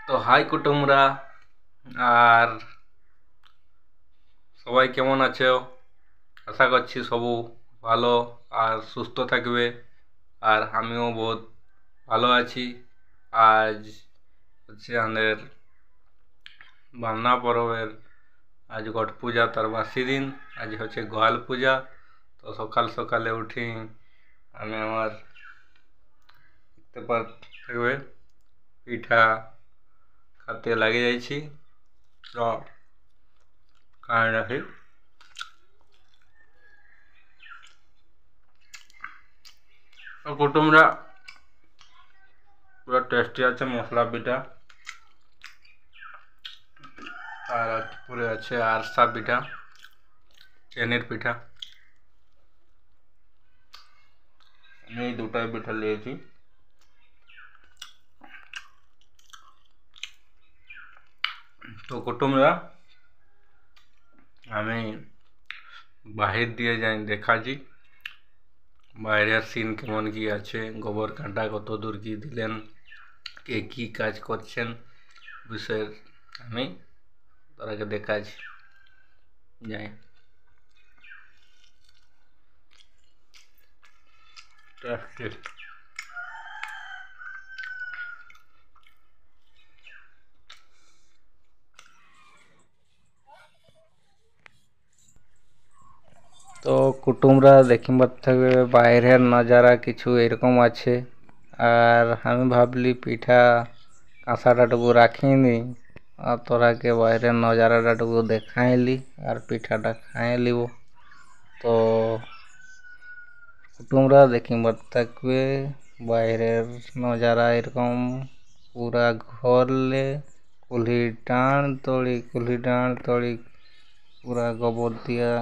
তো হাই কুটুমরা, আর সবাই কেমন আছো? আশা করছি সবু ভালো আর সুস্থ থাকবে। আর আমিও বহুত ভালো আছি। আজ হচ্ছে আমাদের বামনা পরবের আজ গট পূজা তার বাসি দিন। আজ হচ্ছে গোয়াল পূজা। তো সকাল সকালে উঠি আমি আমার দেখতে থাকবে পিঠা খাতে লাগে যাইছি। তো কারণ রাখি কুটুমরা পুরো টেস্টি আছে মশলা পিঠা, আর পুরে আছে আরসা পিঠা, চেনির পিঠা। আমি এই দুটাই পিঠা নিয়েছি। তো কুটুমরা আমি বাহির দিয়ে যাই দেখাচ্ছি বাইরের সিন কেমন কি আছে, গোবর কাঁটা কত দূর কি দিলেন, কে কি কাজ করছেন বিষয়ের আমি তারাকে দেখাচ্ছি। যাই তো কুটুমরা দেখিবার থাকবে বাইরের নজারা কিছু এরকম আছে। আর আমি ভাবলি পিঠা কাঁসাটাটুকু রাখিনি আর তোরাকে বাইরের নজারাটাটুকু দেখাইলি আর পিঠাটা খাইলিব। তো কুটুমরা দেখিবার থাকবে বাইরের নজারা এরকম পুরা ঘরলে কুলহি ডাঁড় তলি পুরা গোবর দিয়া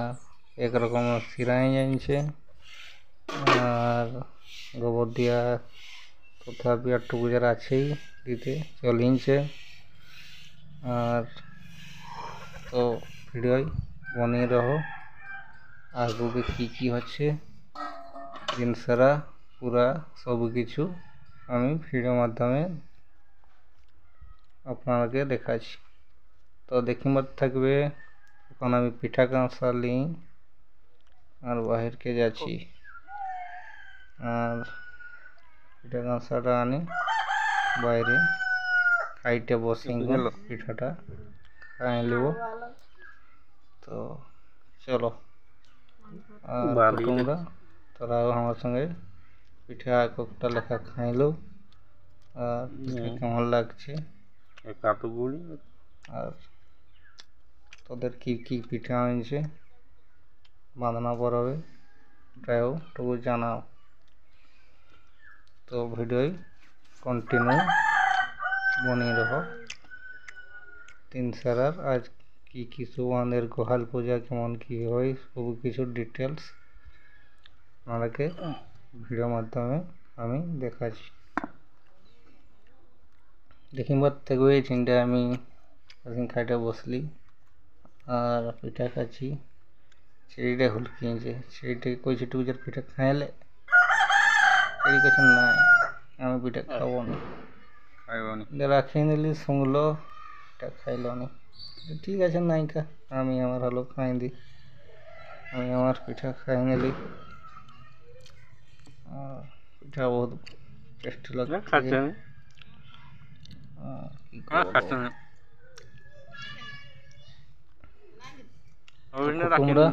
একরকম সিরাই জানছে। আর গোবর দিয়া তথাপি একটু গুজার আছেই দিতে চলিনছে। আর তো ভিডিও বনিয়ে রহ আগুকে কি হচ্ছে দিন সারা পুরা সব কিছু আমি ভিডিও মাধ্যমে আপনাকে দেখাচ্ছি। তো দেখিবার থাকবে এখন আমি পিঠা কাঁসালি আর বাহিরকে যাচ্ছি আর পিঠা কাঁসাটা আনি বাইরে খাইটে বসি পিঠাটা খাই লিব। তো চলো তোমরা তোরাও আমার সঙ্গে পিঠা একটা লেখা খাইলো আর কেমন লাগছে আর তোদের কি কি পিঠা আনছে বাঁধনা পরবে ওটাও টুকু জানাও। তো ভিডিও কন্টিনিউ বনিয়ে রহ তিন সারার আজ কি সব আমাদের গোহাল পূজা কেমন কি হয় সব কিছু ডিটেলস আপনাদেরকে ভিডিও মাধ্যমে আমি দেখাচ্ছি। দেখিবার থাকবে এই চিন্তা আমি খাইটা বসলি আর পিঠা খাচ্ছি। সেইটা হুলকিয়েছে সেইটাকে কইছে টুকুজার পিঠা খাইলে সেই কাছে নাই আমি পিঠা খাবো না রাখিয়ে নিলি শুনলো পিঠা খাইল না। ঠিক আছে নাইকা আমি আমার হলো খাই দিই আমি আমার পিঠা খাই নিলি। পিঠা বহুত টেস্টি লাগছে। তোমরা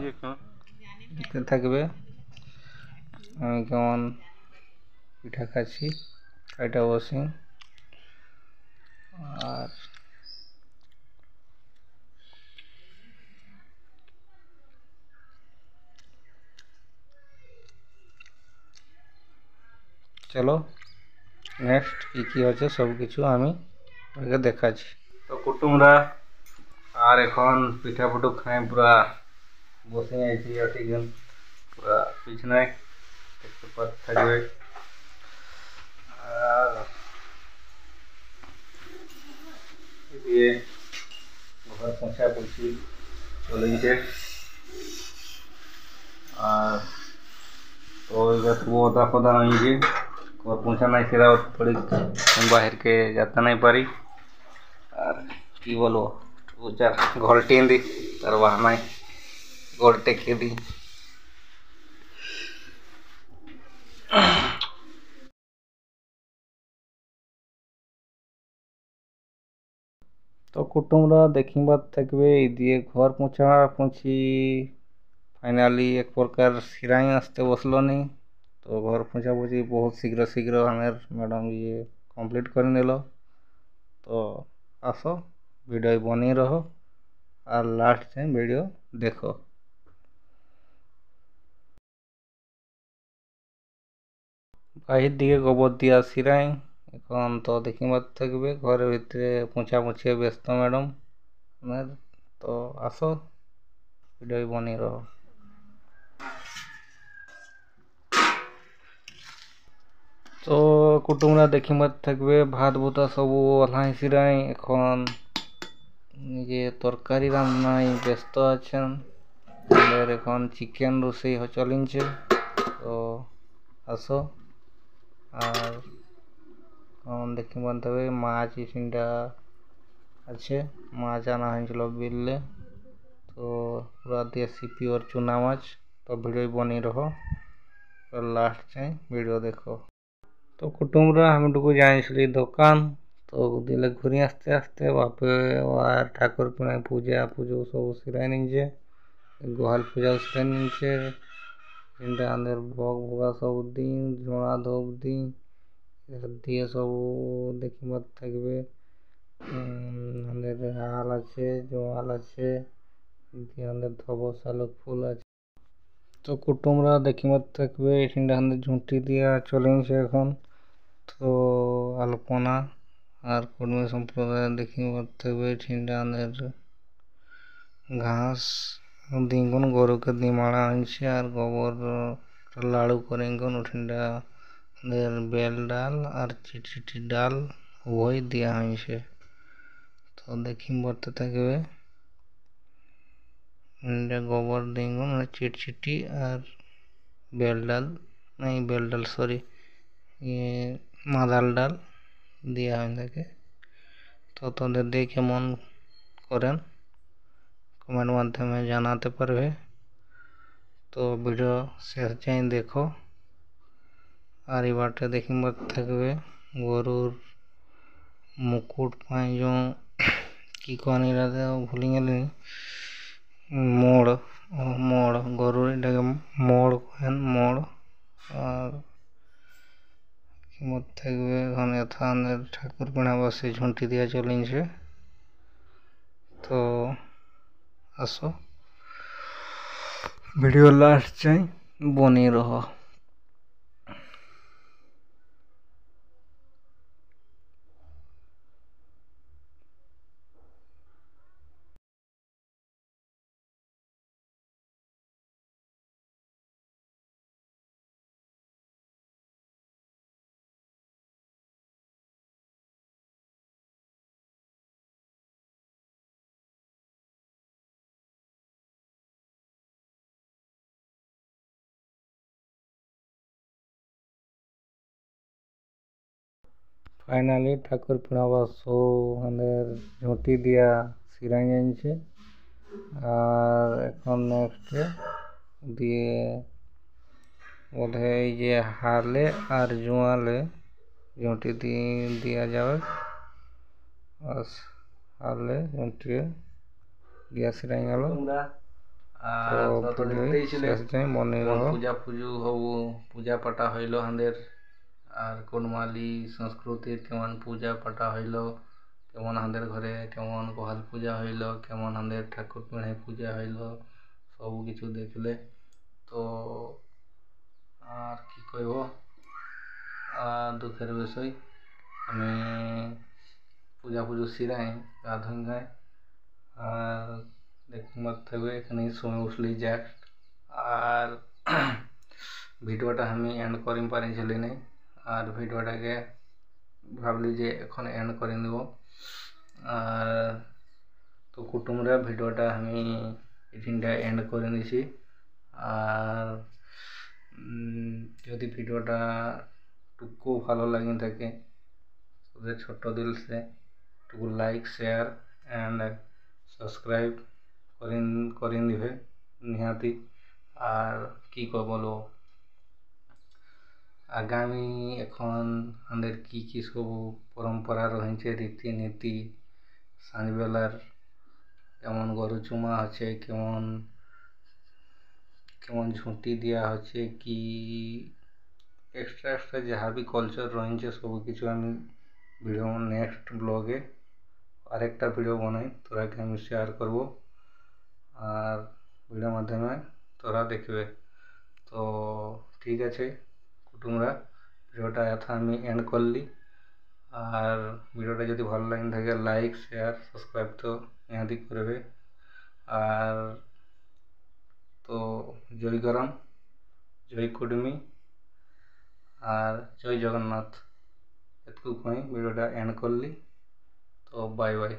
দেখতে থাকবে আমি কেমন পিঠা খাচ্ছি খাইটা বসি। আর চলো নেক্সট কি হচ্ছে সব কিছু আমি আগে দেখাচ্ছি। তো কুটুমরা আর এখন পিঠা পুটু খাই পুরা বসে আছি অতিজন পুরা পিছনায় দেখতে থাকবে। আর দিয়ে ঘর পৌঁছা পৌঁছি চলে গেছে। আর तो इधर वो अदा फदा नहीं जी और पूछा नहीं सिरा थोड़ी बाहर के जाता नहीं पारी। আর কি বলবো, যার ঘলটি দি তার বাহানায় গোল টেকে দিই। তো কুটুমরা দেখিবার থাকবে এই দিয়ে ঘর পুছি ফাইনালি এক প্রকার সিরাই আসতে বসলো নি। তো ঘর পুছি বহুত শীঘ্র শীঘ্র আমার ম্যাডাম ইয়ে কমপ্লিট করে নিল। তো আসো ভিডিও বনিয়ে রহো আর লাস্ট টাইম ভিডিও দেখো। বাহির দিকে গোবর দিয়া সিরাই এখন তো দেখিবার থাকবে ঘরের ভিতরে পুছিয়ে ব্যস্ত ম্যাডাম আমার। তো আসো ভিডিও বনিয়ে রহো। তো কুটুমরা দেখিবার থাকবে ভাত ভুতা সবু ওলাই সিরাই এখন যে তরকারি রান্নায় ব্যস্ত আছেন। আমাদের এখন চিকেন রোষেই চলিছে। তো আসো আর এখন দেখিবার থাকবে মাছ তিনটা আছে, মাছ আনা হয়েছিল বিললে। তো পুরা দেশি পিওর চুনা মাছ। তো ভিডিও বনিয়ে রহো লাস্ট টাইম ভিডিও দেখো। তো কুটুমরা আমিটুকু যাইছিলি দোকান। তো দিলে ঘুরি আসতে আসতে বাপে আর ঠাকুর পিণায় পুজো সব সিরাই নিছে, গোহাল পূজাও সিরাই নিছে। তিনটা আমাদের ভোগ ভোগা সব দিন ঝোড়া ধূপ দিন দিয়ে সব দেখিবার থাকবে। আমাদের হাল আছে, জোয়াল আছে, আমাদের ধব শালুক ফুল আছে। তো কুটুমরা দেখিবার থাকবে এখানটা আমাদের ঝুঁটি দিয়া চলেছে এখন। তো আলপনা আর কর্মী সম্প্রদায় দেখিবার থাকবে এখানটা আমাদের ঘাস দিগুন গরুকে দিমাড়া আনছে আর গোবর লাড়ু করে ওখানটা আমাদের বেল ডাল আর চিটি ডাল উভয় দেওয়া হয়েছে। তো দেখিবার থাকবে গোবর দিগুন চিটচিটি আর বেল ডাল নাই বেল ডাল সরি মাদাল ডাল দেওয়া হয়ে থাকে। তো তোদের দিয়ে কেমন করেন কমেন্ট মাধ্যমে জানাতে পারবে। তো ভিডিও শেষ যাই দেখো। আর এবারটা দেখিবার থাকবে গরুর মুকুট পাঁচ কি কানি ভুলি গেলি মোড় মোড় গরুর এটাকে মোড় কেন মোড়। আর থাকবে এখানে থানের ঠাকুর পিণা বসে ঝুঁটি দিয়া চলিছে। তো আসো ভিডিও লাস্ট চাই বনিয়ে রহো। ফাইনালি ঠাকুর পিণা বসো আমাদের ঝুঁটি দিয়া সিরাই জানছে। আর এখন নেক্সটে দিয়ে বোধহয় এই যে হালে আর জোয়ালে ঝুঁটি দিয়া যাবে। হালে ঝুঁটি দিয়া সিরাই গেল। পূজা পুজো হবু পূজা পাটা হইল আমাদের আর কোনমালি সংস্কৃতির কেমন পূজা পাটা হইল, কেমন আমাদের ঘরে কেমন গোহাল পূজা হইল, কেমন আমাদের ঠাকুর পিণায় পূজা হইল সবু কিছু দেখলে। তো আর কি কইব, দুঃখের বিষয় আমি পূজা পুজো সিরাই গাধন যায় আর দেখবার থাকবে এখানে সময় উঠলি যাক। আর ভিডিওটা আমি এন্ড করি পারিছিলি নাই আর ভিডিওটাকে ভাবলি যে এখন এন্ড করে নেব। আর তো কুটুমরা ভিডিওটা আমি এখানটা এন্ড করে নিছি। আর যদি ভিডিওটা টুকু ভালো লাগে থাকে তাহলে ছোট দিল সে একটু লাইক শেয়ার অ্যান্ড সাবস্ক্রাইব କରିଦିବେ ନିହାତି। আর কি বলবো, আগামী এখন আমাদের কি ସବୁ পরম্পরা রয়েছে, রীতিনীতি, সাঁঝবেলার কেমন গরু চুমা হচ্ছে, কেমন ঝুঁটি দিয়া হচ্ছে, কি এক্সট্রা যাহা বি কলচর রয়েছে সবকিছু আমি ভিডিও নেক্সট ব্লগে আরেকটা ভিডিও বানাই তোরাকে আমি শেয়ার করব, আর ভিডিও মাধ্যমে তোরা দেখবে। তো ঠিক আছে কুটুমরা, ভিডিওটা এথা আমি এন্ড করলি। আর ভিডিওটা যদি ভালো লাগে থাকে লাইক শেয়ার সাবস্ক্রাইব তো নিহাতি করবে। আর তো জয় গরম, জয় কুডমি আর জয় জগন্নাথ, এতটুকু কই ভিডিওটা এন্ড করলি। তো বাই বাই।